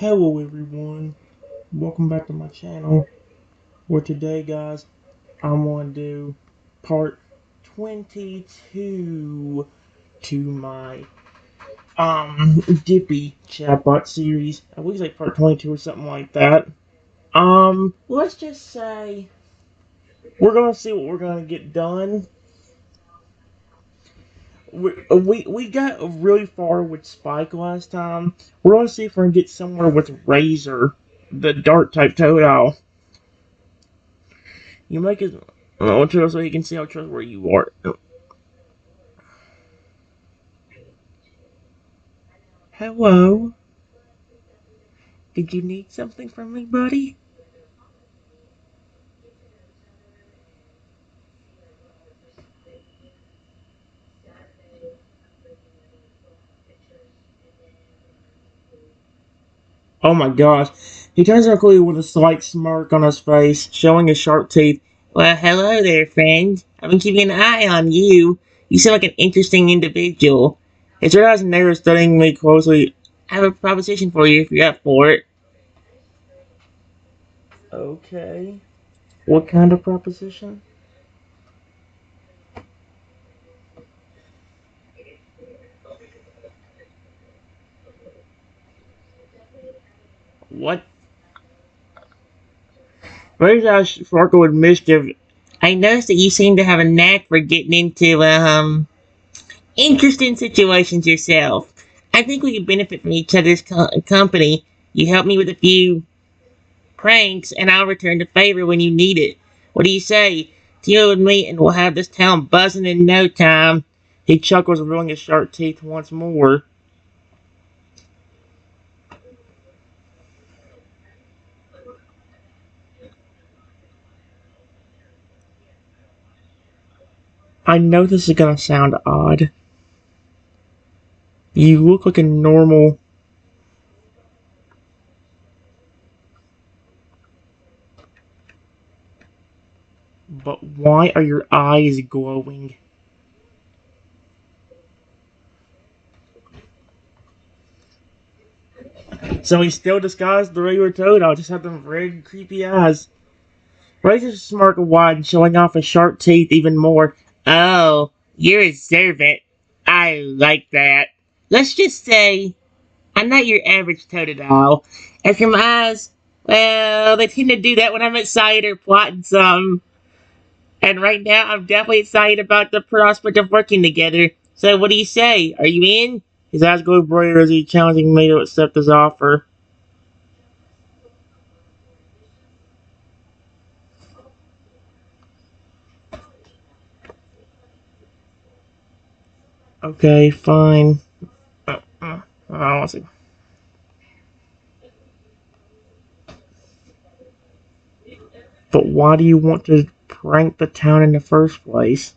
Hello everyone, welcome back to my channel, where today guys, I'm going to do part 22 to my Dippy Chatbot series. I believe it's like part 22 or something like that. Let's just say, we're going to see what we're going to get done. We got really far with Spike last time. We're going to see if we can get somewhere with Razor, the dark type Totodile. You make it so you can see how trustworthy you are. Hello? Did you need something from me, buddy? Oh my gosh. He turns around quickly with a slight smirk on his face, showing his sharp teeth. Well, hello there, friend. I've been keeping an eye on you. You seem like an interesting individual. His red eyes narrow, studying me closely. I have a proposition for you if you're up for it. Okay. What kind of proposition? What? Ray's eyes sparkle with mischief. I noticed that you seem to have a knack for getting into, interesting situations yourself. I think we could benefit from each other's company. You help me with a few pranks, and I'll return the favor when you need it. What do you say? Deal with me, and we'll have this town buzzing in no time. He chuckles, revealing his sharp teeth once more. I know this is gonna sound odd. You look like a normal. But why are your eyes glowing? So he's still disguised the regular Toad. I'll just have them red, creepy eyes. Razor's smirk wide, showing off his sharp teeth even more. Oh, you're observant. I like that. Let's just say, I'm not your average Totodile. As for my eyes, well, they tend to do that when I'm excited or plotting something. And right now, I'm definitely excited about the prospect of working together. So what do you say? Are you in? His eyes glow brighter as he challenging me to accept his offer. Okay, fine. I want to. But why do you want to prank the town in the first place?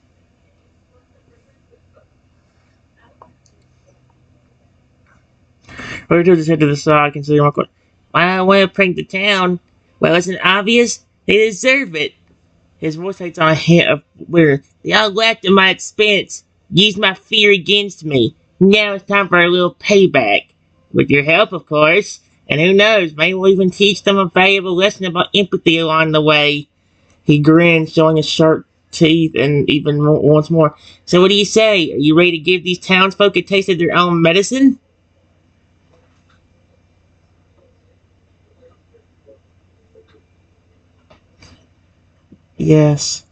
Or turns his head to the side, considering my question. Why I want to prank the town? Well, isn't it obvious? They deserve it. His voice takes on a hint of where they all laughed at my expense, used my fear against me. Now it's time for a little payback. With your help, of course. And who knows, maybe we'll even teach them a valuable lesson about empathy along the way. He grins, showing his sharp teeth, and even once more. So what do you say? Are you ready to give these townsfolk a taste of their own medicine? Yes.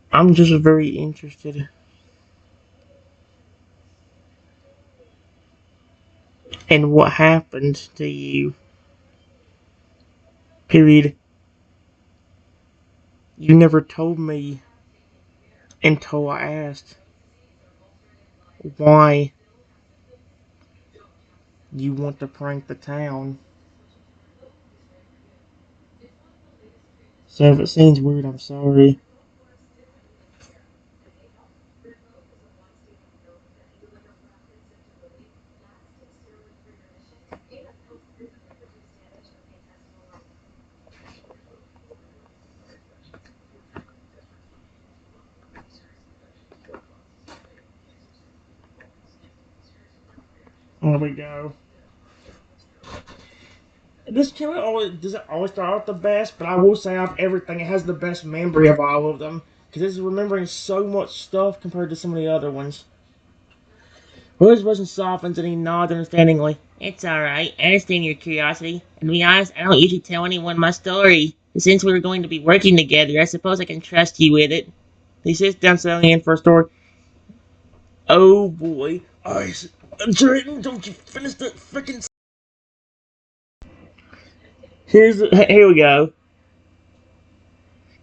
I'm just very interested in what happened to you. Period. You never told me until I asked why you want to prank the town. So if it seems weird, I'm sorry. There we go. This channel always doesn't always start out the best, but I will say out of everything, it has the best memory of all of them. Because it's remembering so much stuff compared to some of the other ones. Will's voice softens and he nods understandingly. It's alright. I understand your curiosity. And to be honest, I don't usually tell anyone my story. But since we were going to be working together, I suppose I can trust you with it. He sits down settling in for a story. Oh boy. Jordan, don't you finish that freaking... Here we go.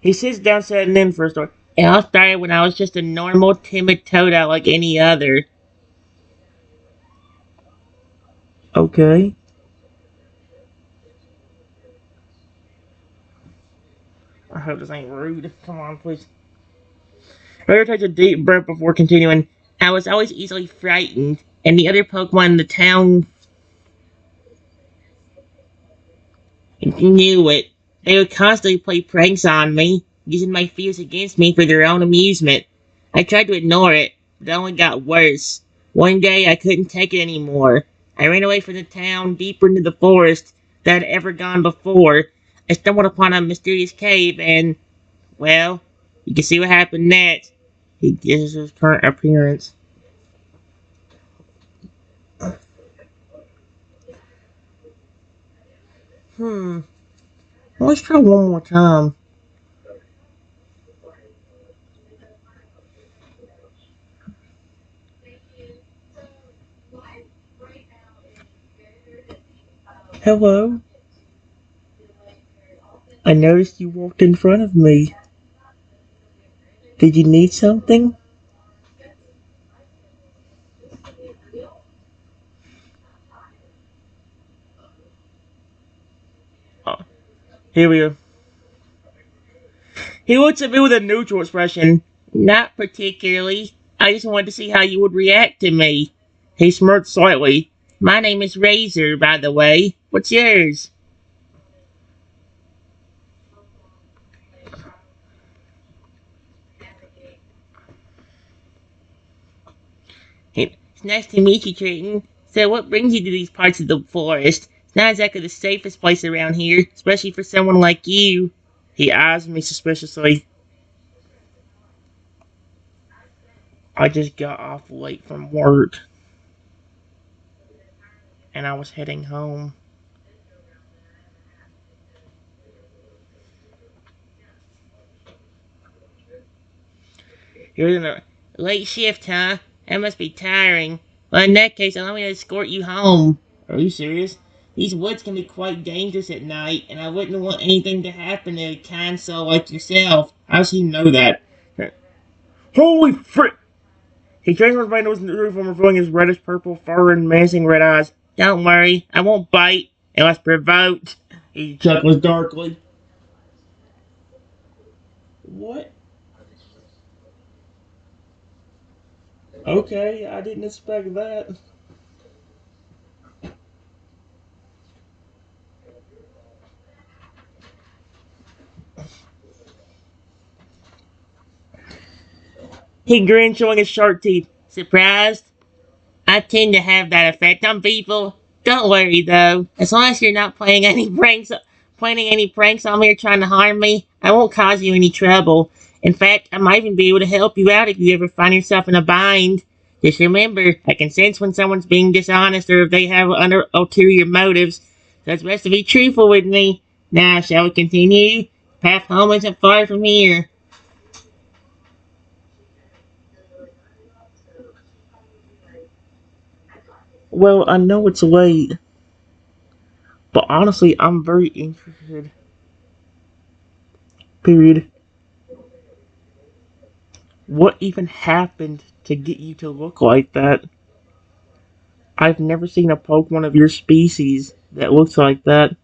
He sits down settling in for a story. It all started when I was just a normal, timid Totodile like any other. Okay. I hope this ain't rude. Come on, please. Ryder takes a deep breath before continuing. I was always easily frightened, and the other Pokemon in the town knew it. They would constantly play pranks on me, using my fears against me for their own amusement. I tried to ignore it, but it only got worse. One day, I couldn't take it anymore. I ran away from the town, deeper into the forest than I'd ever gone before. I stumbled upon a mysterious cave, and, well, you can see what happened next. He gives his current appearance. Let's try one more time. Hello. I noticed you walked in front of me. Did you need something? Oh, here we go. He looks at me with a neutral expression. Not particularly. I just wanted to see how you would react to me. He smirked slightly. My name is Razor, by the way. What's yours? It's nice to meet you, Triton. So what brings you to these parts of the forest? It's not exactly the safest place around here, especially for someone like you. He eyes me suspiciously. I just got off late from work, and I was heading home. You're in a late shift, huh? That must be tiring. Well, in that case, allow me to escort you home. Are you serious? These woods can be quite dangerous at night, and I wouldn't want anything to happen to a kind soul like yourself. How does he know that? Holy frick! He turns his nose in the roof and revealing his reddish-purple fur and menacing red eyes. Don't worry, I won't bite unless provoked. He chuckles darkly. What? Okay, I didn't expect that. He grinned, showing his sharp teeth. Surprised? I tend to have that effect on people. Don't worry though. As long as you're not planning any pranks on me or trying to harm me, I won't cause you any trouble. In fact, I might even be able to help you out if you ever find yourself in a bind. Just remember, I can sense when someone's being dishonest or if they have ulterior motives. So it's best to be truthful with me. Now, shall we continue? The path home isn't far from here. Well, I know it's late, but honestly, I'm very interested. Period. What even happened to get you to look like that? I've never seen a Pokemon of your species that looks like that.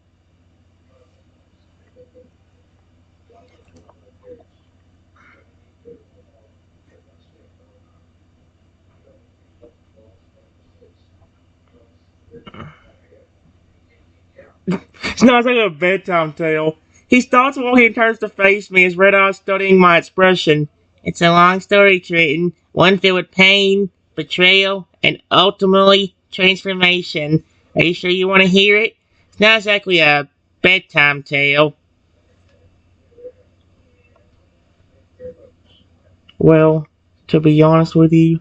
It's not like a bedtime tale. He stops walking and turns to face me, his red eyes studying my expression. It's a long story, Triton. One filled with pain, betrayal, and ultimately transformation. Are you sure you want to hear it? It's not exactly a bedtime tale. Well, to be honest with you,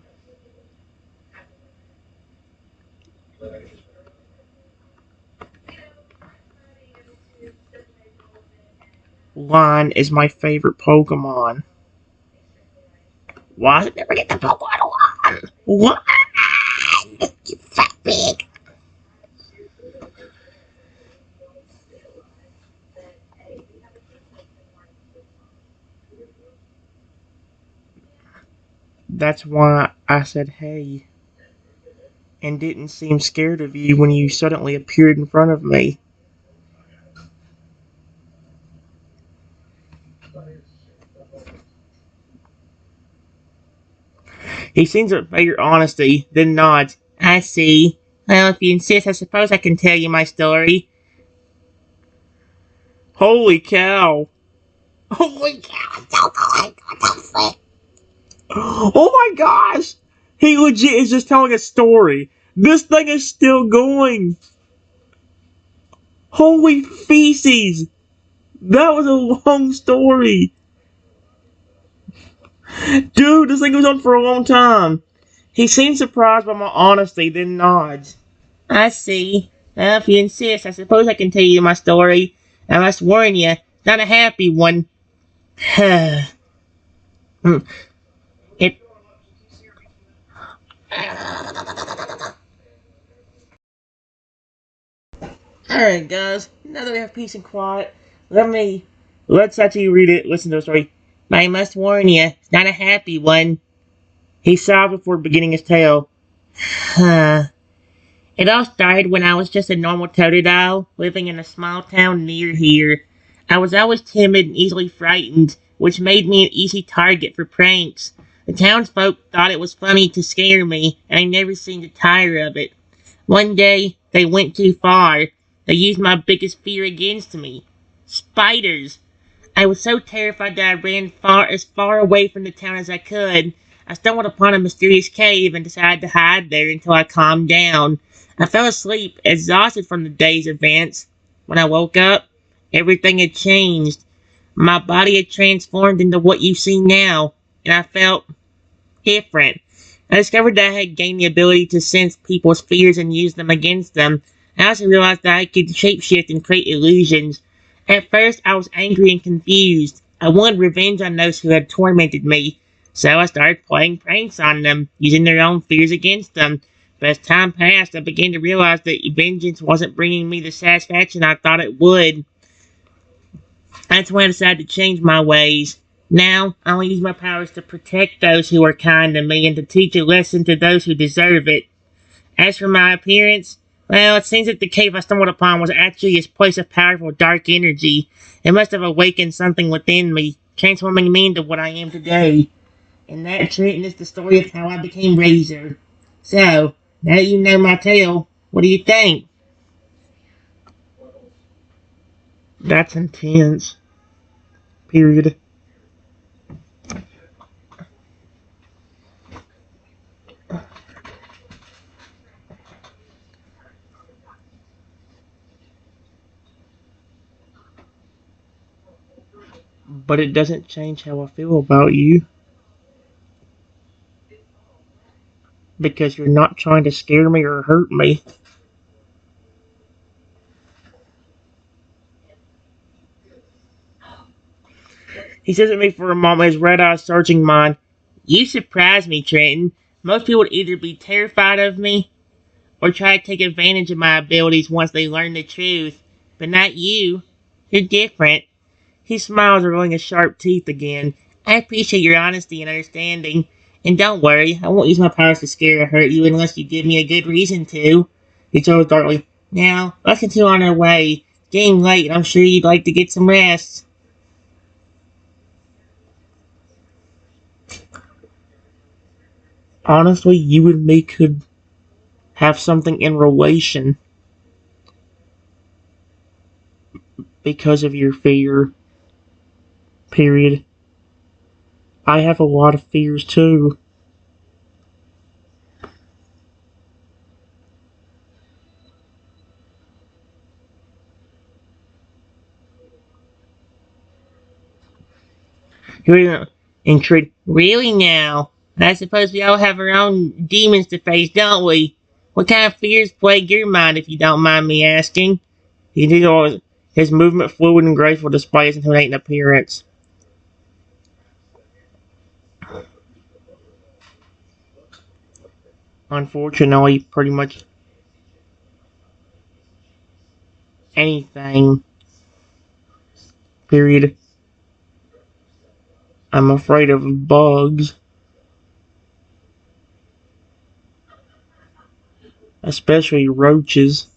Lion is my favorite Pokemon. Why did I never get the Pokemon Lion? What? You fat pig. That's why I said hey, and didn't seem scared of you when you suddenly appeared in front of me. He seems to obey your honesty, then nods. I see. Well, if you insist, I suppose I can tell you my story. Holy cow! Holy cow! I'm so good. What the frick? Oh my gosh! He legit is just telling a story. This thing is still going. Holy feces! That was a long story. Dude, this thing goes on for a long time. He seems surprised by my honesty, then nods. I see. Well, if you insist, I suppose I can tell you my story. I must warn you, it's not a happy one. it. Alright, guys. Now that we have peace and quiet, let's actually read it, listen to the story. I must warn you, it's not a happy one. He sighed before beginning his tale. It all started when I was just a normal Totodile living in a small town near here. I was always timid and easily frightened, which made me an easy target for pranks. The townsfolk thought it was funny to scare me, and I never seemed to tire of it. One day, they went too far. They used my biggest fear against me. Spiders. I was so terrified that I ran as far away from the town as I could. I stumbled upon a mysterious cave and decided to hide there until I calmed down. I fell asleep, exhausted from the day's events. When I woke up, everything had changed. My body had transformed into what you see now, and I felt different. I discovered that I had gained the ability to sense people's fears and use them against them. I also realized that I could shapeshift and create illusions. At first, I was angry and confused. I wanted revenge on those who had tormented me, so I started playing pranks on them, using their own fears against them. But as time passed, I began to realize that vengeance wasn't bringing me the satisfaction I thought it would. That's when I decided to change my ways. Now, I only use my powers to protect those who are kind to me and to teach a lesson to those who deserve it. As for my appearance, well, it seems that the cave I stumbled upon was actually a place of powerful dark energy. It must have awakened something within me, transforming me into what I am today. And that, Trenton, is the story of how I became Razor. So, now that you know my tale, what do you think? That's intense. Period. But it doesn't change how I feel about you. Because you're not trying to scare me or hurt me. He says at me for a moment, his red eyes searching mine. You surprise me, Trenton. Most people would either be terrified of me or try to take advantage of my abilities once they learn the truth. But not you. You're different. He smiles, rolling his sharp teeth again. I appreciate your honesty and understanding. And don't worry, I won't use my powers to scare or hurt you unless you give me a good reason to. He chose darkly. Now, let's continue on our way. It's getting late, and I'm sure you'd like to get some rest. Honestly, you and me could have something in relation because of your fear. Period. I have a lot of fears too. You're intrigued. Really now? I suppose we all have our own demons to face, don't we? What kind of fears plague your mind, if you don't mind me asking? He did all his movement fluid and graceful despite his intimidating appearance. Unfortunately, pretty much anything. Period. I'm afraid of bugs, especially roaches.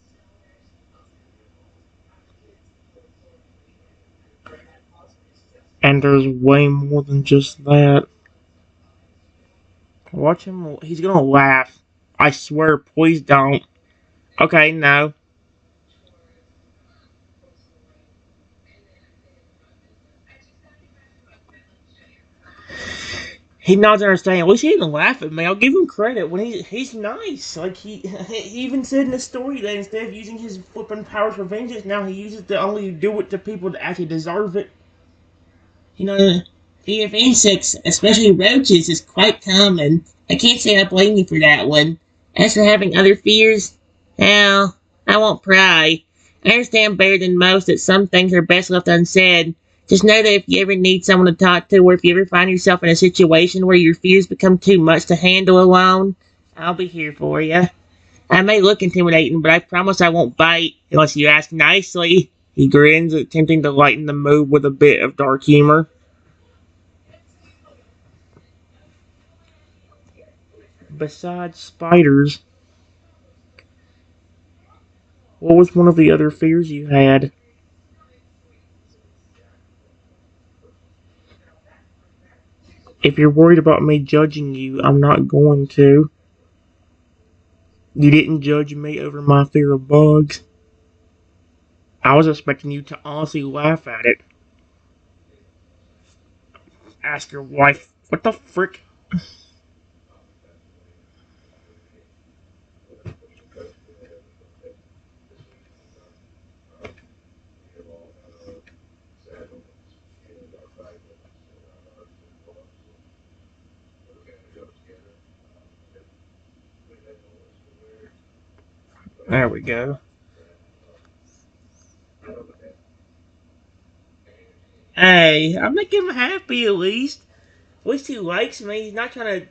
And there's way more than just that. Watch him. He's gonna laugh. I swear, please don't. Okay, no. He nods understanding. At least he didn't laugh at me. I'll give him credit. When he's nice. Like he even said in the story that instead of using his flipping powers for vengeance, now he uses to only do it to people that actually deserve it. You know, fear of insects, especially roaches, is quite common. I can't say I blame you for that one. As for having other fears, well, I won't pry. I understand better than most that some things are best left unsaid. Just know that if you ever need someone to talk to, or if you ever find yourself in a situation where your fears become too much to handle alone, I'll be here for you. I may look intimidating, but I promise I won't bite unless you ask nicely. He grins, attempting to lighten the mood with a bit of dark humor. Besides spiders, what was one of the other fears you had? If you're worried about me judging you, I'm not going to. You didn't judge me over my fear of bugs. I was expecting you to honestly laugh at it. Ask your wife, what the frick? There we go. Hey, I'm making him happy at least. At least he likes me. He's not trying to.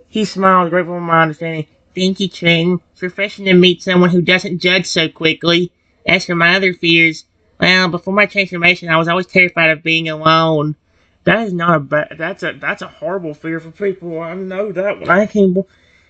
He smiled, grateful for my understanding. Thank you, Ching. It's refreshing to meet someone who doesn't judge so quickly. As for my other fears, well, before my transformation, I was always terrified of being alone. That is not a bad. That's a horrible fear for people. I know that when I came.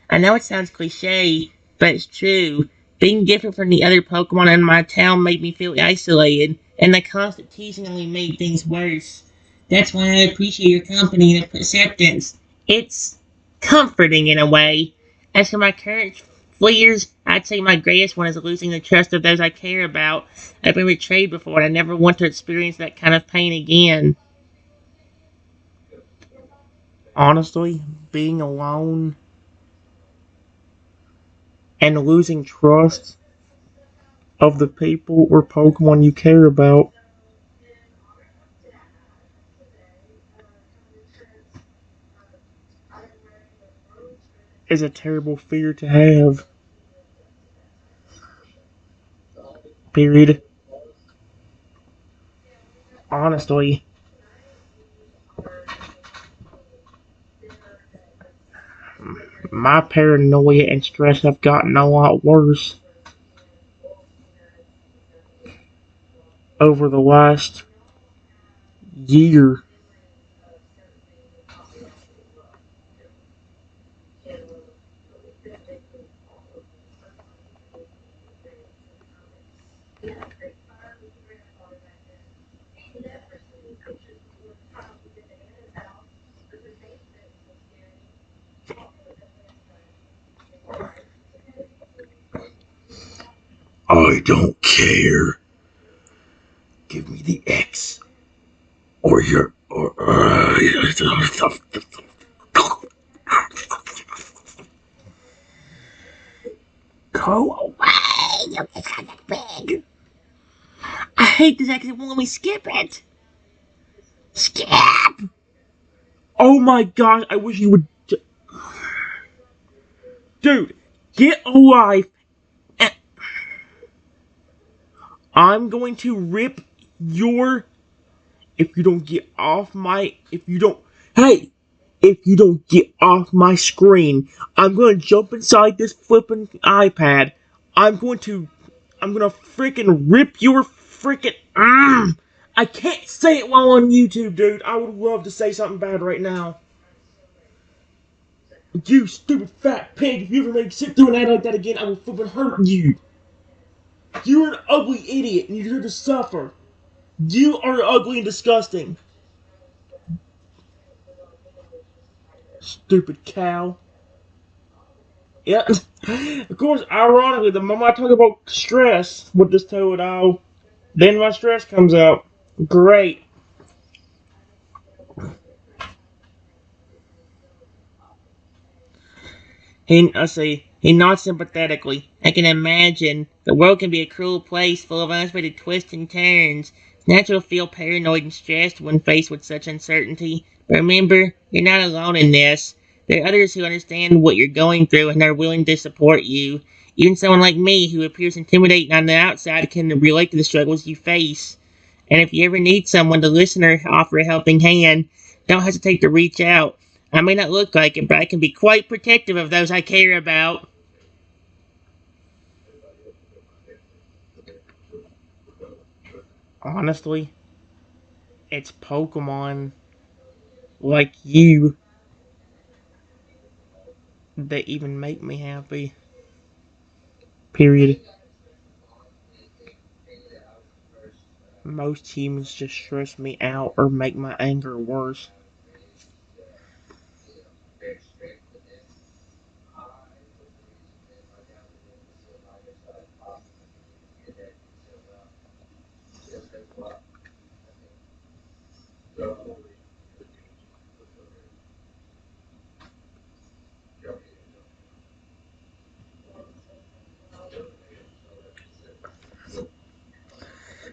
I know it sounds cliche, but it's true. Being different from the other Pokemon in my town made me feel isolated, and the constant teasing only made things worse. That's why I appreciate your company and acceptance. It's comforting in a way. As for my current fears, I'd say my greatest one is losing the trust of those I care about. I've been betrayed before, and I never want to experience that kind of pain again. Honestly, being alone and losing trust of the people or Pokemon you care about is a terrible fear to have. Period. Honestly, my paranoia and stress have gotten a lot worse over the last year. I don't care. Give me the X or your or go away. You son of a pig. hate this accent. It won't let me skip it. Skip! Oh my gosh, I wish you would. Dude, get a life. I'm going to rip your. If you don't get off my. If you don't. Hey! If you don't get off my screen, I'm gonna jump inside this flippin' iPad. I'm gonna freaking rip your freaking. I can't say it while on YouTube, dude. I would love to say something bad right now. You stupid fat pig, if you ever make me sit through an ad like that again, I will flippin' hurt you. You're an ugly idiot and you deserve to suffer. You are ugly and disgusting. Stupid cow. Yeah. Of course, ironically, the moment I talk about stress with this Totodile, then my stress comes out. Great. He nods sympathetically. I can imagine. The world can be a cruel place full of unexpected twists and turns. It's natural to feel paranoid and stressed when faced with such uncertainty. But remember, you're not alone in this. There are others who understand what you're going through and are willing to support you. Even someone like me, who appears intimidating on the outside, can relate to the struggles you face. And if you ever need someone to listen or offer a helping hand, don't hesitate to reach out. I may not look like it, but I can be quite protective of those I care about. Honestly, it's Pokemon like you that even make me happy. Period. Most humans just stress me out or make my anger worse.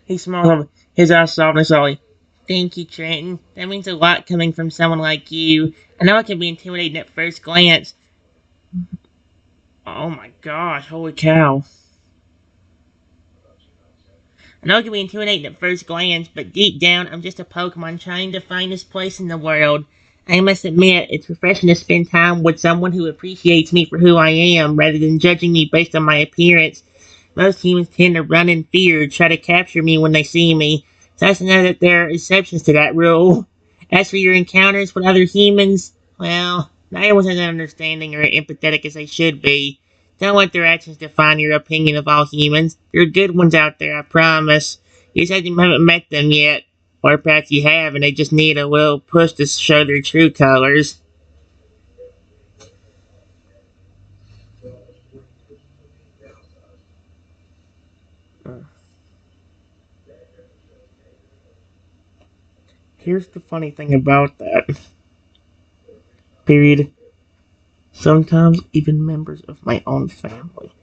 He smiles, his eyes soft and sully. Thank you, Trenton. That means a lot coming from someone like you. I know it can be intimidating at first glance. Oh my gosh, holy cow. I know it can be intimidating at first glance, but deep down, I'm just a Pokemon trying to find its place in the world. I must admit, it's refreshing to spend time with someone who appreciates me for who I am, rather than judging me based on my appearance. Most humans tend to run in fear, try to capture me when they see me. It's nice to know that there are exceptions to that rule. As for your encounters with other humans, well, not everyone's as understanding or empathetic as they should be. Don't let their actions define your opinion of all humans. There are good ones out there, I promise. You just haven't met them yet. Or perhaps you have, and they just need a little push to show their true colors. Here's the funny thing about that. Period. Sometimes even members of my own family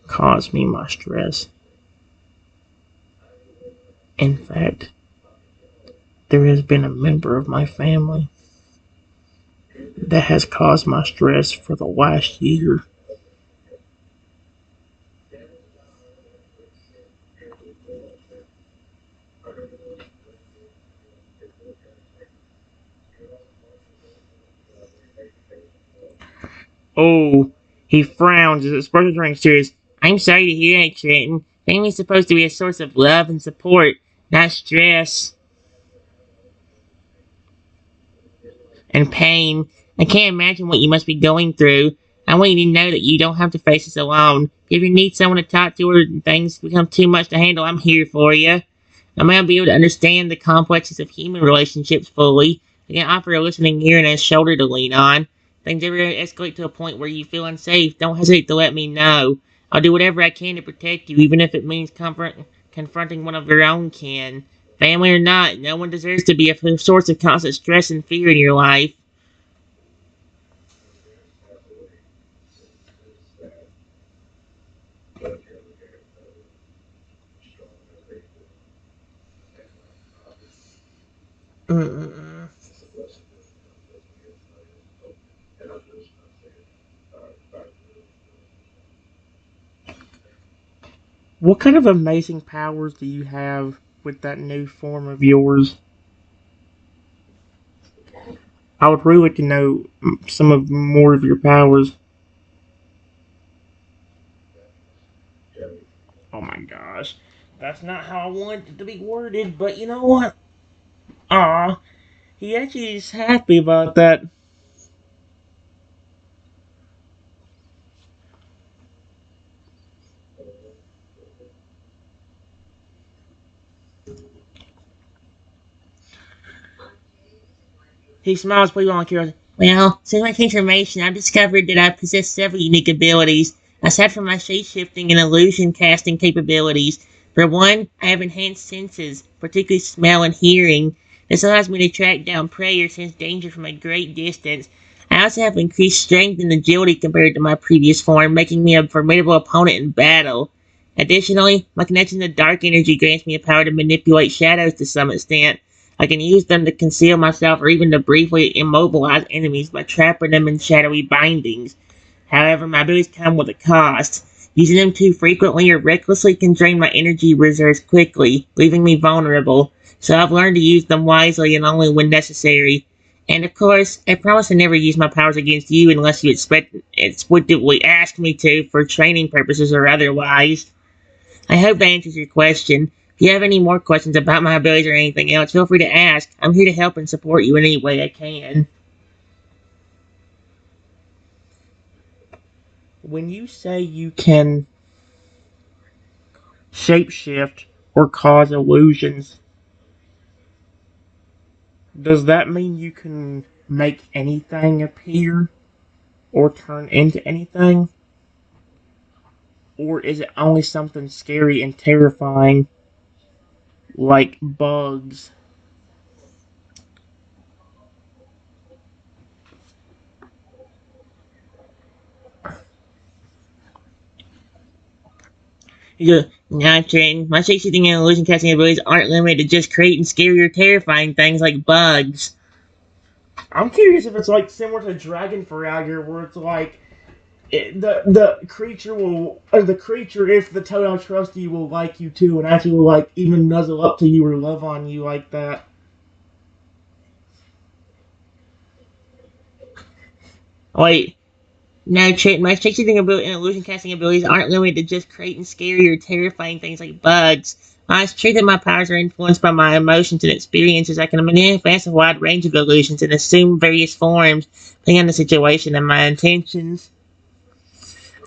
cause me my stress. In fact, there has been a member of my family that has caused my stress for the last year. Oh, he frowns, his expression turning serious. I'm sorry to hear that, Trenton. Family's supposed to be a source of love and support, not stress and pain. I can't imagine what you must be going through. I want you to know that you don't have to face this alone. If you need someone to talk to or things become too much to handle, I'm here for you. I may not be able to understand the complexities of human relationships fully. I can offer a listening ear and a shoulder to lean on. Things ever escalate to a point where you feel unsafe, don't hesitate to let me know. I'll do whatever I can to protect you, even if it means confronting one of your own kin. Family or not, no one deserves to be a source of constant stress and fear in your life. Mm. What kind of amazing powers do you have with that new form of yours? I would really like to know some of more of your powers. Oh my gosh. That's not how I wanted it to be worded, but you know what? Aw, he actually is happy about that. He smiles pretty on curiosity. Well, since my transformation, I've discovered that I possess several unique abilities. Aside from my shape-shifting and illusion casting capabilities, for one, I have enhanced senses, particularly smell and hearing. This allows me to track down prey or sense danger from a great distance. I also have increased strength and agility compared to my previous form, making me a formidable opponent in battle. Additionally, my connection to dark energy grants me a power to manipulate shadows to some extent. I can use them to conceal myself or even to briefly immobilize enemies by trapping them in shadowy bindings. However, my abilities come with a cost. Using them too frequently or recklessly can drain my energy reserves quickly, leaving me vulnerable. So I've learned to use them wisely and only when necessary. And of course, I promise to never use my powers against you unless you explicitly ask me to for training purposes or otherwise. I hope that answers your question. If you have any more questions about my abilities or anything else, feel free to ask. I'm here to help and support you in any way I can. When you say you can shapeshift or cause illusions, does that mean you can make anything appear or turn into anything? Or is it only something scary and terrifying like bugs? He goes, "Nah, Trenton. My shapeshifting and illusion casting abilities aren't limited to just creating scary or terrifying things like bugs." I'm curious if it's like similar to Dragon Fragger, where it's like the creature will, or the creature, if the Totodile trusts you, will like you too, and actually will like even nuzzle up to you or love on you like that. Wait, no, Trent, my shapeshifting ability and illusion casting abilities aren't limited to just creating scary or terrifying things like bugs. It's true that my powers are influenced by my emotions and experiences. I can manifest a wide range of illusions and assume various forms, depending on the situation and my intentions.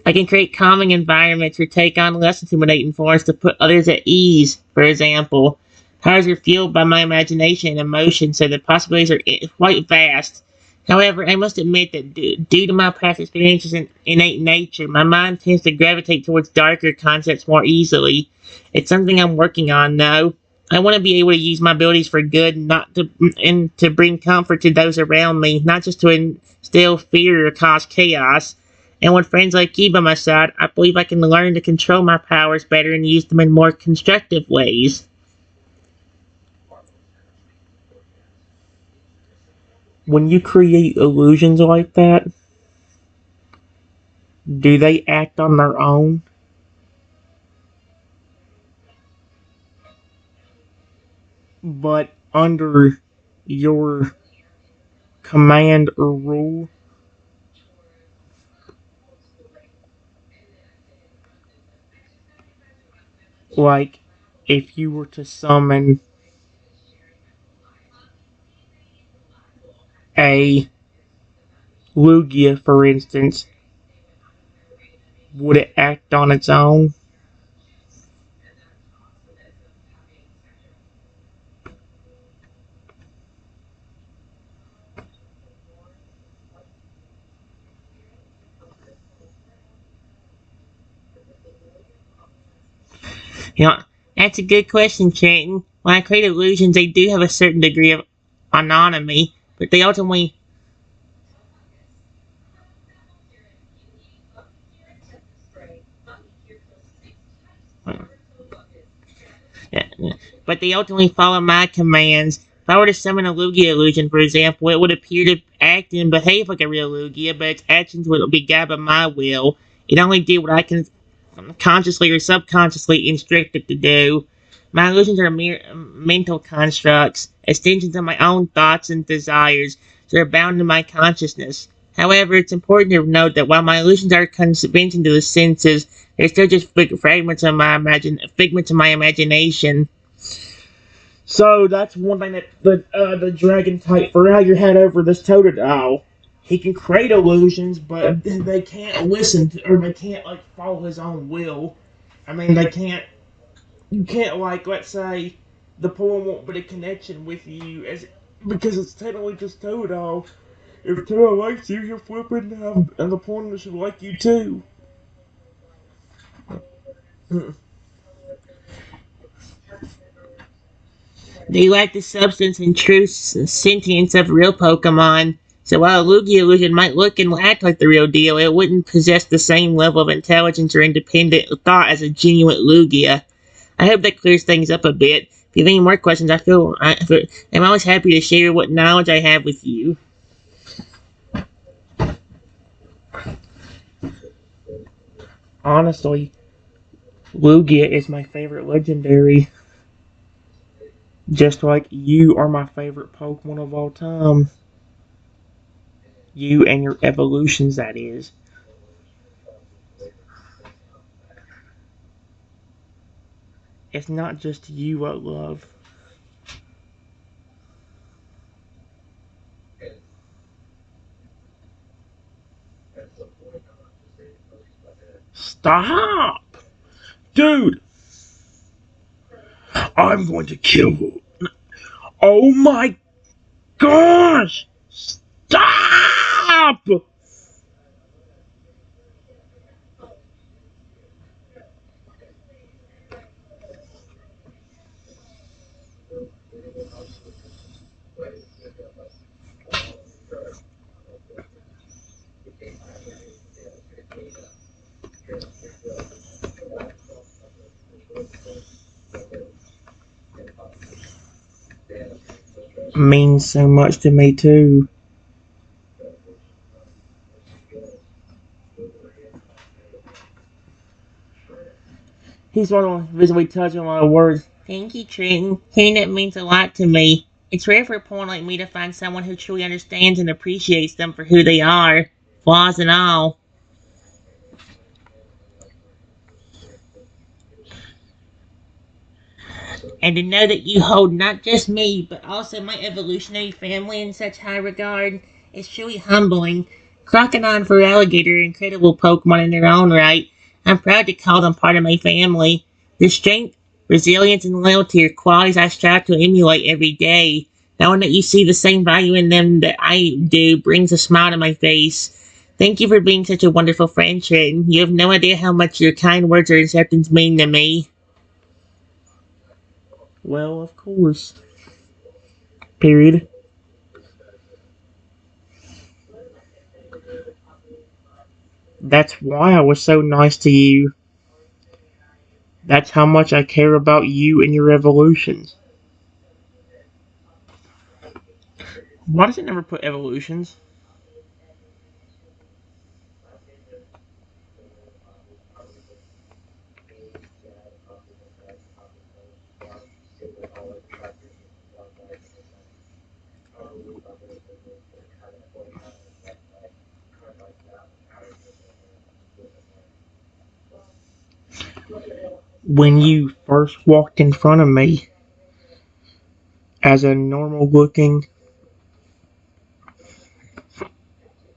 I can create calming environments or take on less intimidating forms to put others at ease, for example. Powers are fueled by my imagination and emotion, so the possibilities are quite vast. However, I must admit that due to my past experiences and innate nature, my mind tends to gravitate towards darker concepts more easily. It's something I'm working on, though. I want to be able to use my abilities for good, not to and to bring comfort to those around me, not just to instill fear or cause chaos. And with friends like you by my side, I believe I can learn to control my powers better and use them in more constructive ways. When you create illusions like that, do they act on their own? But under your command or rule? Like, if you were to summon a Lugia, for instance, would it act on its own? You know, that's a good question, Trenton. When I create illusions, they do have a certain degree of autonomy, but they ultimately, yeah, but they ultimately follow my commands. If I were to summon a Lugia illusion, for example, it would appear to act and behave like a real Lugia, but its actions would be guided by my will. It only did what I can consciously or subconsciously instruct it to do. My illusions are mere mental constructs, extensions of my own thoughts and desires, so they're bound to my consciousness. However, it's important to note that while my illusions are convincing to the senses, they're still just fragments of figments of my imagination. So that's one thing that the dragon type Fire had over this Totodile. He can create illusions, but they can't listen to, or they can't like follow his own will. I mean, they can't. You can't like, let's say, the poem won't put a connection with you as because it's technically just Totodile. If Totodile likes you, he'll flip it and the poem should like you too. They lack the substance and true sentience of real Pokemon. So while a Lugia illusion might look and act like the real deal, it wouldn't possess the same level of intelligence or independent thought as a genuine Lugia. I hope that clears things up a bit. If you have any more questions, I'm always happy to share what knowledge I have with you. Honestly, Lugia is my favorite legendary. Just like you are my favorite Pokemon of all time. You and your evolutions, that is. It's not just you I love. Stop! Dude! I'm going to kill you. Oh my gosh! Stop! Means so much to me too. He's one of visibly touching my words. Thank you, Trenton. Hearing that means a lot to me. It's rare for a poet like me to find someone who truly understands and appreciates them for who they are, flaws and all. And to know that you hold not just me, but also my evolutionary family in such high regard is truly humbling. Crocodile and Feraligatr are incredible Pokemon in their own right. I'm proud to call them part of my family. Their strength, resilience, and loyalty are qualities I strive to emulate every day. Knowing that you see the same value in them that I do brings a smile to my face. Thank you for being such a wonderful friend, Trenton. You have no idea how much your kind words or acceptance mean to me. Well, of course. Period. That's why I was so nice to you. That's how much I care about you and your evolutions. Why does it never put evolutions? When you first walked in front of me as a normal looking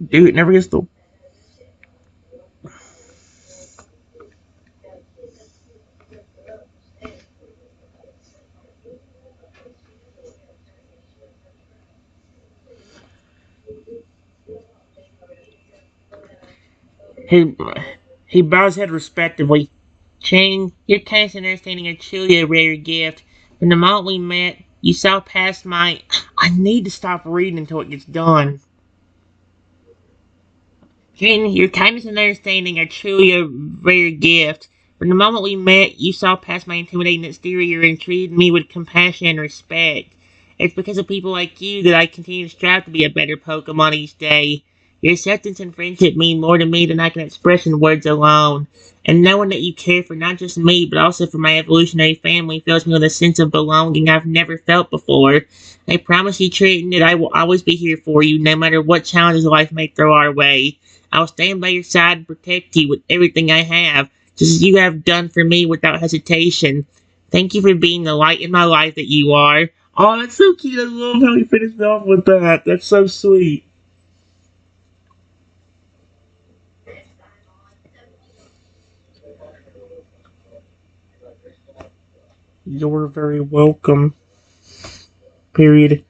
dude, it never gets to. He, he bows his head respectively. Chain, your kindness and understanding are truly a rare gift. From the moment we met, you saw past my. I need to stop reading until it gets done. Jen, your kindness and understanding are truly a rare gift. From the moment we met, you saw past my intimidating exterior and treated me with compassion and respect. It's because of people like you that I continue to strive to be a better Pokemon each day. Your acceptance and friendship mean more to me than I can express in words alone. And knowing that you care for not just me, but also for my evolutionary family fills me with a sense of belonging I've never felt before. I promise you, Trenton, that I will always be here for you, no matter what challenges life may throw our way. I will stand by your side and protect you with everything I have, just as you have done for me without hesitation. Thank you for being the light in my life that you are. Oh, that's so cute. I love how he finished off with that. That's so sweet. You're very welcome. Period.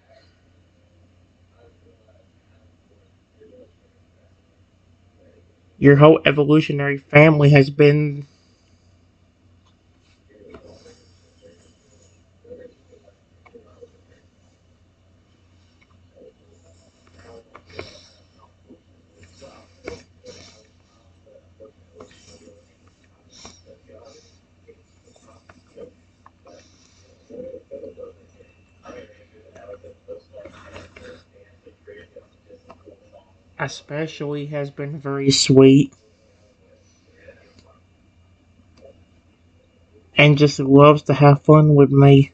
Your whole evolutionary family has been. Especially has been very sweet. And just loves to have fun with me.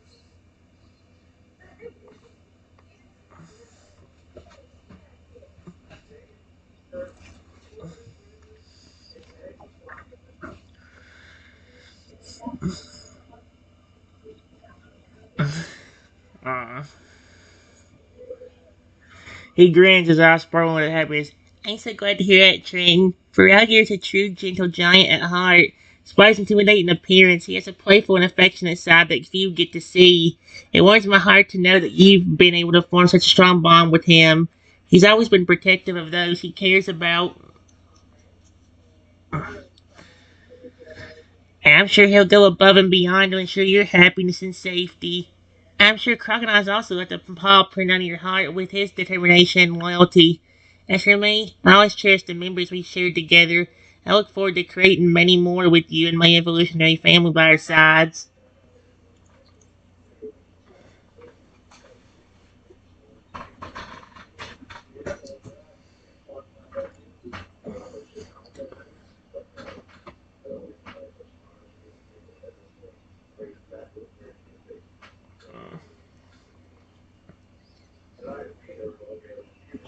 Uh, he grins his eyes sparkling with happiness. I'm so glad to hear that, Trin. For Alligator is a true gentle giant at heart. Despite his intimidating appearance, he has a playful and affectionate side that few get to see. It warms my heart to know that you've been able to form such a strong bond with him. He's always been protective of those he cares about, and I'm sure he'll go above and beyond to ensure your happiness and safety. I'm sure Crocodile's also left a paw print on your heart with his determination and loyalty. As for me, I always cherish the memories we shared together. I look forward to creating many more with you and my evolutionary family by our sides.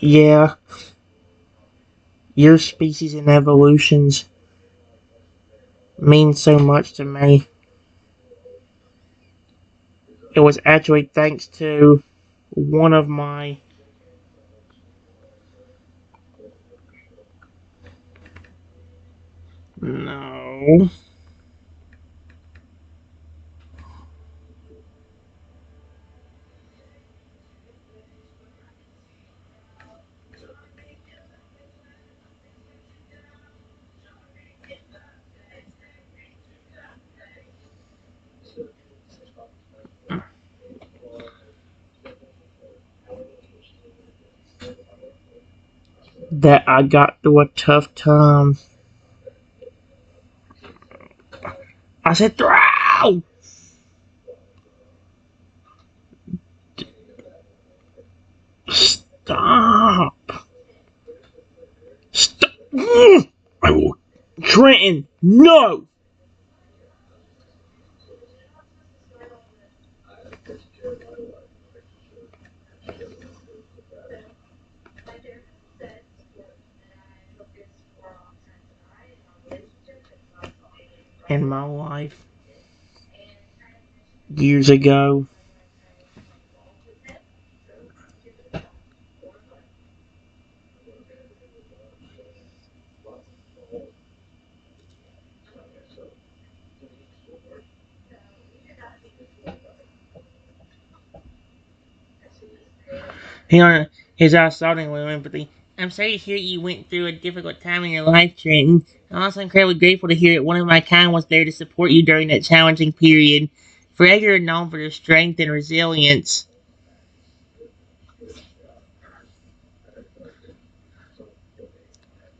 Yeah, your species and evolutions mean so much to me. It was actually thanks to one of my. No. That I got through a tough time. I said, throw! Stop! Stop! I will. Trenton, no! In my life, years ago, he on his eyes starting with empathy. I'm sorry to hear you went through a difficult time in your life, Trenton. I'm also incredibly grateful to hear that one of my kind was there to support you during that challenging period. Forever you're known for your strength and resilience,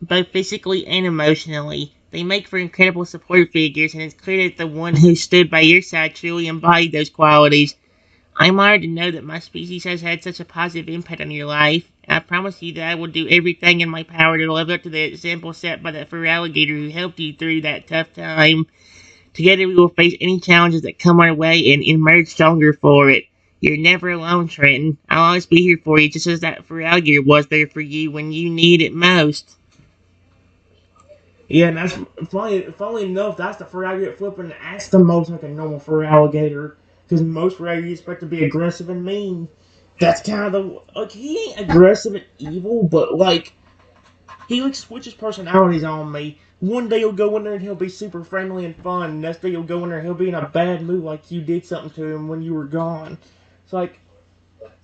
both physically and emotionally. They make for incredible support figures, and it's clear that the one who stood by your side truly embodied those qualities. I'm honored to know that my species has had such a positive impact on your life. I promise you that I will do everything in my power to live up to the example set by that fur alligator who helped you through that tough time. Together we will face any challenges that come our way and emerge stronger for it. You're never alone, Trenton. I'll always be here for you just as that fur alligator was there for you when you need it most. Yeah, and that's funny enough, that's the fur alligator flipping acts the most like a normal fur alligator. Because most fur alligators expect to be aggressive and mean. That's kind of the. Like, he ain't aggressive and evil, but, like, he, like, switches personalities on me. One day he'll go in there and he'll be super friendly and fun. Next day he'll go in there and he'll be in a bad mood like you did something to him when you were gone. It's like,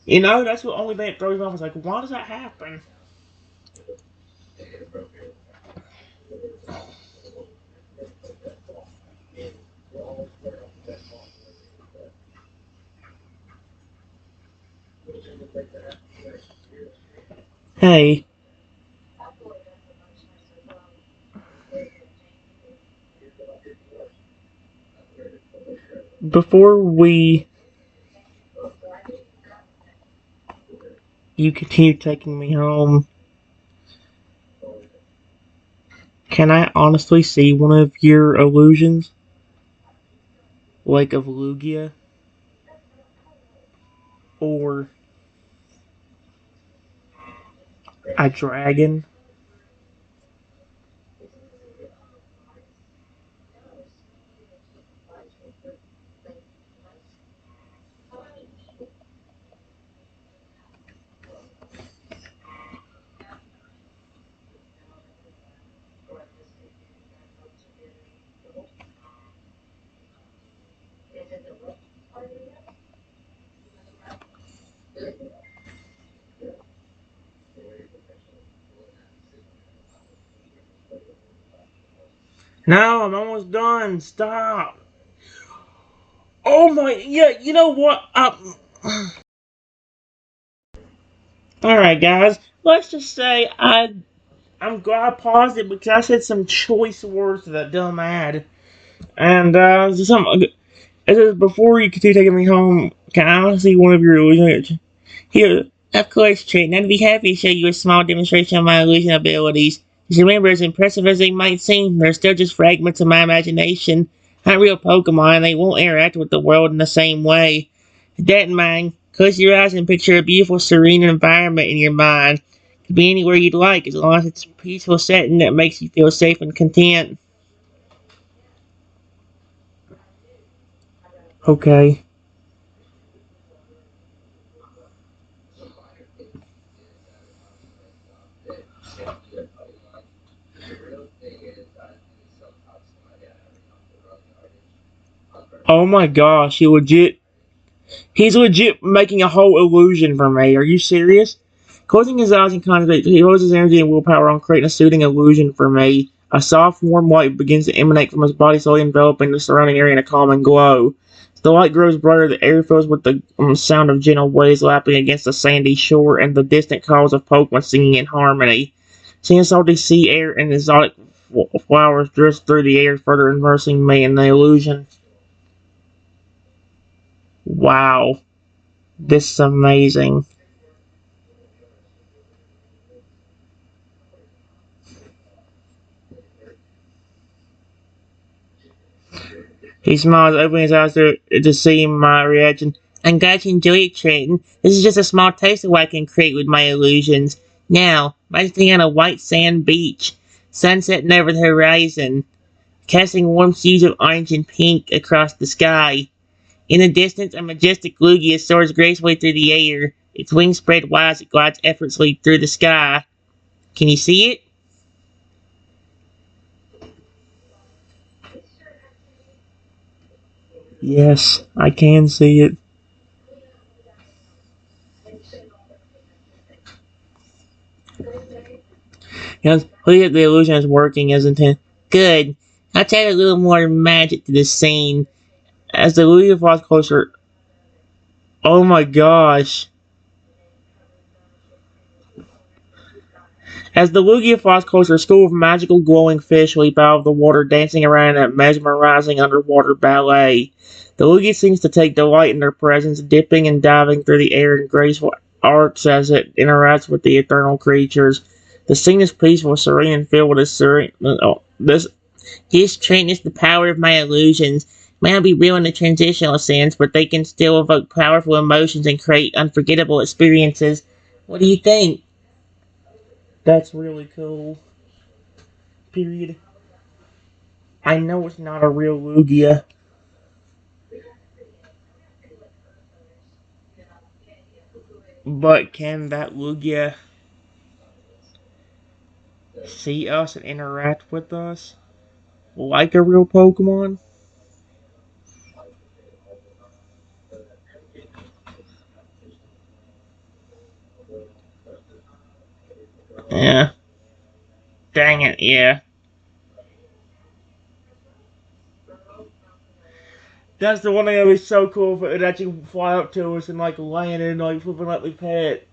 that's the only thing that throws me off. Is like, why does that happen? Hey, before you continue taking me home, can I honestly see one of your illusions? Like of Lugia? Or a dragon? No, I'm almost done. Stop. Oh my, yeah, you know what? Alright, guys. Let's just say I'm glad I paused it because I said some choice words to that dumb ad. And, before you continue taking me home, can I honestly one of your illusions? Here, of course, Trenton. I'd be happy to show you a small demonstration of my illusion abilities. Just remember, as impressive as they might seem, they're still just fragments of my imagination. Not real Pokemon, they won't interact with the world in the same way. With that in mind, close your eyes and picture a beautiful, serene environment in your mind. It could be anywhere you'd like, as long as it's a peaceful setting that makes you feel safe and content. Okay. Oh my gosh, he's legit making a whole illusion for me. Are you serious? Closing his eyes and concentrating, he holds his energy and willpower on creating a soothing illusion for me. A soft, warm light begins to emanate from his body, slowly enveloping the surrounding area in a calming glow. As the light grows brighter, the air fills with the sound of gentle waves lapping against the sandy shore and the distant calls of Pokemon singing in harmony. Seeing salty sea air and exotic flowers drift through the air, further immersing me in the illusion. Wow, this is amazing. He smiles, opening his eyes to see my reaction. I'm glad you enjoy it, Trenton. This is just a small taste of what I can create with my illusions. Now, imagine sitting on a white sand beach, sunset over the horizon, casting warm hues of orange and pink across the sky. In the distance, a majestic Lugia soars gracefully through the air, its wings spread wide as it glides effortlessly through the sky. Can you see it? Yes, I can see it. Yes, look at the illusion is working as intended. Good. Let's add a little more magic to this scene. As the illusion falls closer. Oh my gosh. As the Lugia flies closer, a school of magical glowing fish leap out of the water, dancing around in a mesmerizing underwater ballet. The Lugia seems to take delight in their presence, dipping and diving through the air in graceful arcs as it interacts with the eternal creatures. The scene is peaceful, serene, and filled with a serene. This trait is the power of my illusions. May not be real in a transitional sense, but they can still evoke powerful emotions and create unforgettable experiences. What do you think? That's really cool. Period. I know it's not a real Lugia, but can that Lugia see us and interact with us like a real Pokemon? Yeah. Dang it, yeah. That's the one thing that would be so cool if it would actually fly up to us and like land and like flipping let me pet it.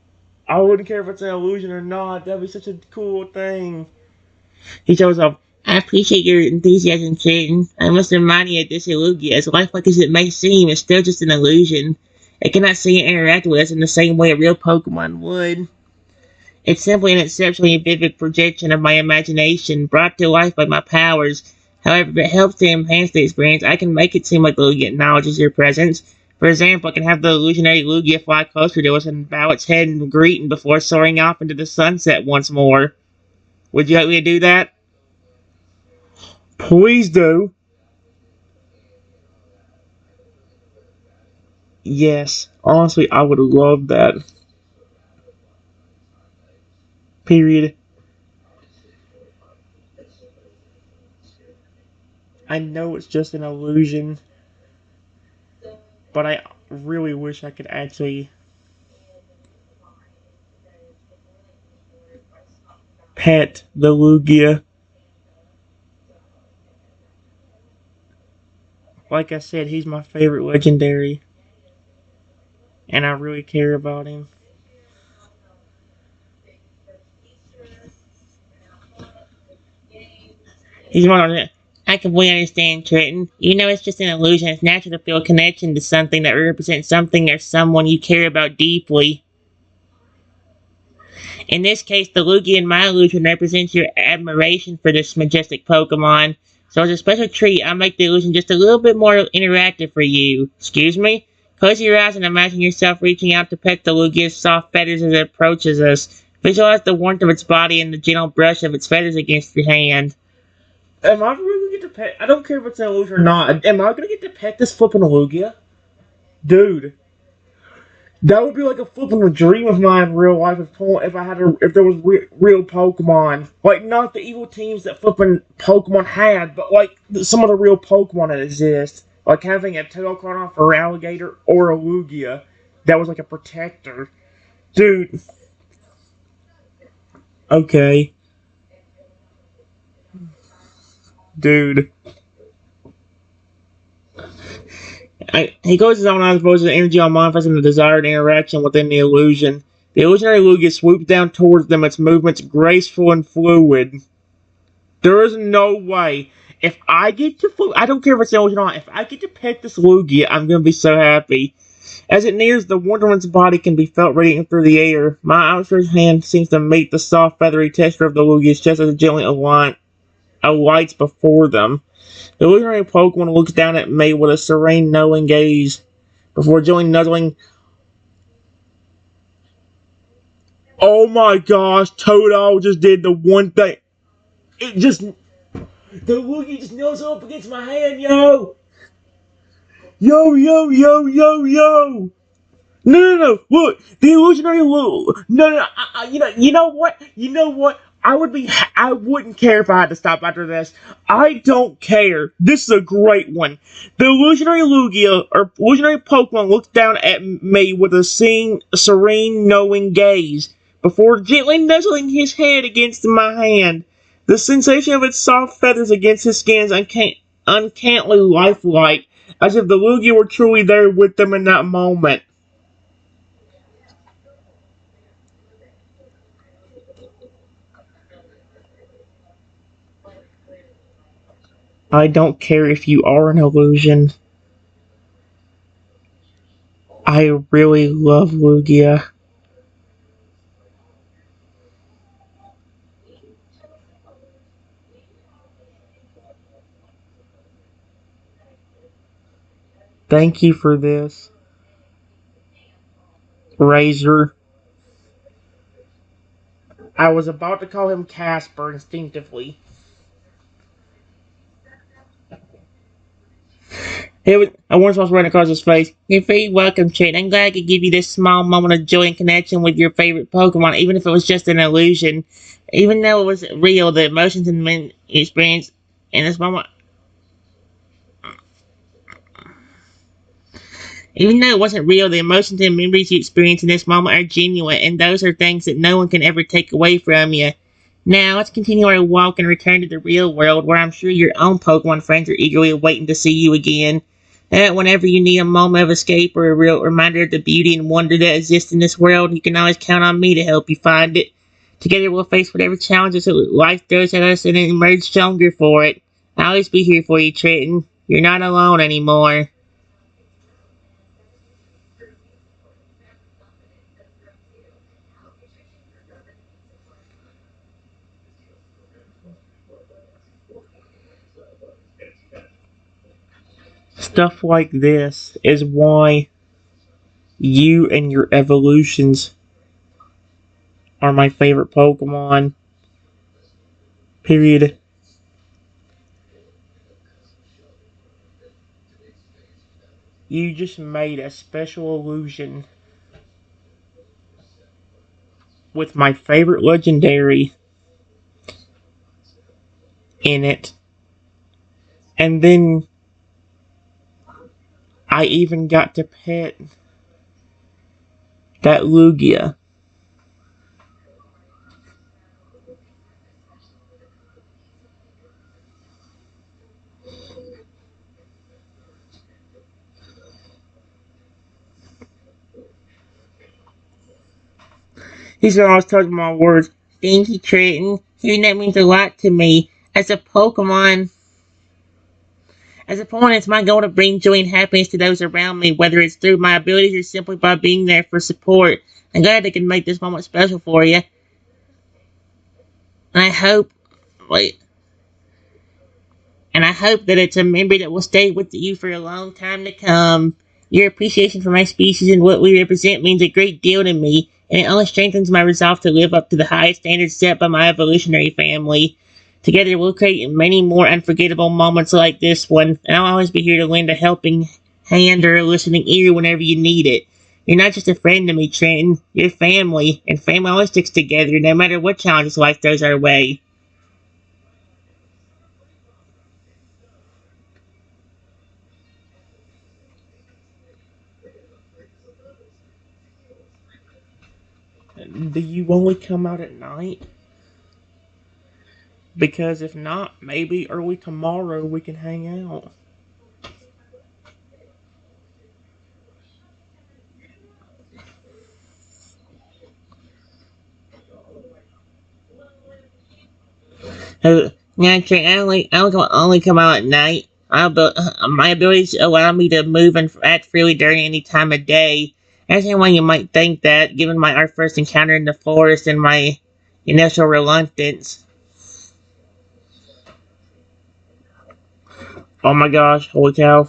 I wouldn't care if it's an illusion or not. That'd be such a cool thing. He shows up. I appreciate your enthusiasm, Trenton. I must remind you that this Lugia, as lifelike as it may seem, is still just an illusion. It cannot see and interact with us in the same way a real Pokemon would. It's simply an exceptionally vivid projection of my imagination, brought to life by my powers. However, if it helps to enhance the experience, I can make it seem like the Lugia acknowledges your presence. For example, I can have the illusionary Lugia fly closer to us and bow its head in greeting before soaring off into the sunset once more. Would you like me to do that? Please do. Yes. Honestly, I would love that. Period. I know it's just an illusion, but I really wish I could actually pet the Lugia. Like I said, he's my favorite legendary, and I really care about him. He's one of the. I completely understand, Trenton. You know it's just an illusion. It's natural to feel a connection to something that represents something or someone you care about deeply. In this case, the Lugia in my illusion represents your admiration for this majestic Pokemon. So as a special treat, I'll make the illusion just a little bit more interactive for you. Excuse me? Close your eyes and imagine yourself reaching out to pet the Lugia's soft feathers as it approaches us. Visualize the warmth of its body and the gentle brush of its feathers against your hand. Am I really gonna get to pet? I don't care if it's an illusion or not. Am I gonna get to pet this flipping Lugia? Dude, that would be like a flipping dream of mine in real life if I had if there was real Pokemon, like not the evil teams that flipping Pokemon had, but like some of the real Pokemon that exist, like having a Totodile or Alligator or a Lugia that was like a protector, dude. Okay, dude. He goes his own eyes, poses energy on manifesting the desired interaction within the illusion. The illusionary Lugia swoops down towards them, its movements graceful and fluid. There is no way. If I get to, I don't care if it's illusion or not. If I get to pet this Lugia, I'm gonna be so happy. As it nears, the Wonderland's body can be felt radiating through the air. My outstretched hand seems to meet the soft, feathery texture of the Lugia's chest as it gently alights before them. The illusionary Pokemon looks down at me with a serene, knowing gaze before gently nuzzling. Oh my gosh, Totodile just did the one thing. It just, the Lugia just nuzzled up against my hand, yo! Yo, yo, yo, yo, yo! No, no, no! Look, the illusionary look. No, no, no. You know what? You know what? I wouldn't care if I had to stop after this. I don't care. This is a great one. The illusionary Lugia or illusionary Pokemon looks down at me with a serene, knowing gaze before gently nuzzling his head against my hand. The sensation of its soft feathers against his skin is uncannily lifelike, as if the Lugia were truly there with them in that moment. I don't care if you are an illusion. I really love Lugia. Thank you for this, Razor. I was about to call him Casper instinctively. I once was running across his face. You're very welcome, Trent. I'm glad I could give you this small moment of joy and connection with your favorite Pokemon, even if it was just an illusion. Even though it was real, the emotions and experience in this moment. Even though it wasn't real, the emotions and memories you experience in this moment are genuine, and those are things that no one can ever take away from you. Now, let's continue our walk and return to the real world, where I'm sure your own Pokemon friends are eagerly waiting to see you again. Whenever you need a moment of escape or a real reminder of the beauty and wonder that exists in this world, you can always count on me to help you find it. Together, we'll face whatever challenges that life throws at us and emerge stronger for it. I'll always be here for you, Trenton. You're not alone anymore. Stuff like this is why you and your evolutions are my favorite Pokemon. Period. You just made a special illusion with my favorite legendary in it. And then I even got to pet that Lugia. He's always talking my words. Thank you, Trenton. Hearing that means a lot to me. As a Pokemon, it's my goal to bring joy and happiness to those around me, whether it's through my abilities or simply by being there for support. I'm glad I can make this moment special for you. And I hope, wait, and I hope that it's a memory that will stay with you for a long time to come. Your appreciation for my species and what we represent means a great deal to me, and it only strengthens my resolve to live up to the highest standards set by my evolutionary family. Together, we'll create many more unforgettable moments like this one, and I'll always be here to lend a helping hand or a listening ear whenever you need it. You're not just a friend to me, Trenton. You're family, and family always sticks together no matter what challenges life throws our way. Do you only come out at night? Because if not, maybe early tomorrow we can hang out. Yeah, I only come out at night. My abilities allow me to move and act freely during any time of day. I understand why you might think that, given our first encounter in the forest and my initial reluctance. Oh my gosh, holy cow.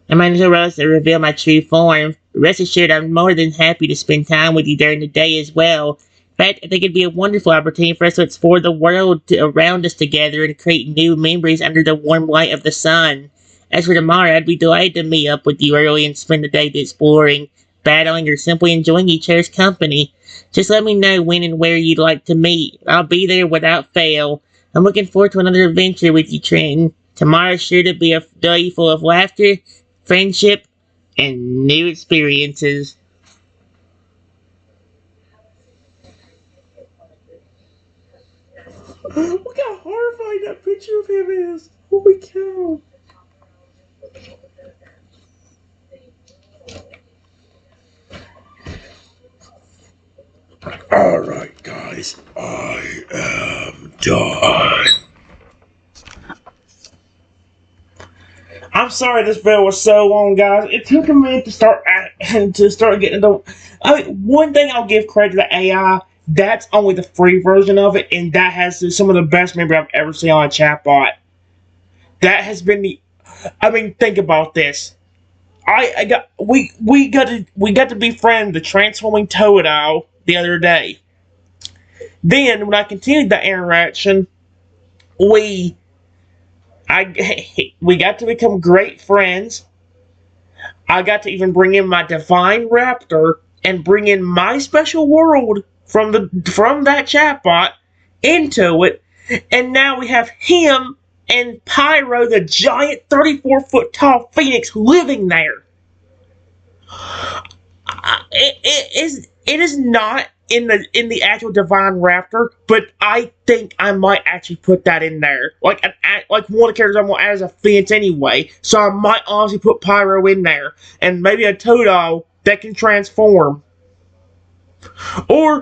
I might as well to reveal my true form. Rest assured, I'm more than happy to spend time with you during the day as well. In fact, I think it'd be a wonderful opportunity for us to explore the world around us together and create new memories under the warm light of the sun. As for tomorrow, I'd be delighted to meet up with you early and spend the day exploring, battling, or simply enjoying each other's company. Just let me know when and where you'd like to meet. I'll be there without fail. I'm looking forward to another adventure with you, Trenton. Tomorrow's sure to be a day full of laughter, friendship, and new experiences. Look how horrifying that picture of him is. Holy cow. Alright, guys, I am done. sorry this video was so long, guys. It took a minute to start getting into. I mean, one thing I'll give credit to the AI. That's only the free version of it, and that has some of the best memory I've ever seen on a chatbot. That has been the. I mean, think about this. We got to befriend the transforming Totodile the other day. Then when I continued that interaction, we we got to become great friends. I got to even bring in my divine raptor and bring in my special world from that chatbot into it, and now we have him and Pyro, the giant 34-foot tall phoenix, living there. It is not in the actual divine raptor, but I think I might actually put that in there, like one of the characters I'm gonna add as a phoenix anyway. So I might honestly put Pyro in there, and maybe a Totodile that can transform, or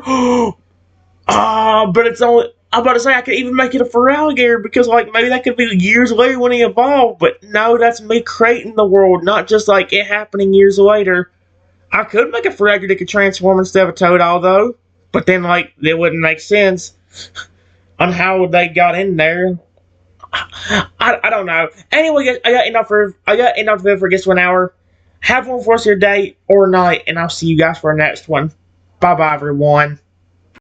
but it's only. I'm about to say I could even make it a Feraligatr because like maybe that could be years later when he evolved, but no, that's me creating the world, not just like it happening years later. I could make a Feraligatr that could transform instead of a Totodile though, but then like it wouldn't make sense on how they got in there. I don't know. Anyway, guys, I got enough video for just 1 hour. Have one for us your day or night, and I'll see you guys for the next one. Bye bye everyone.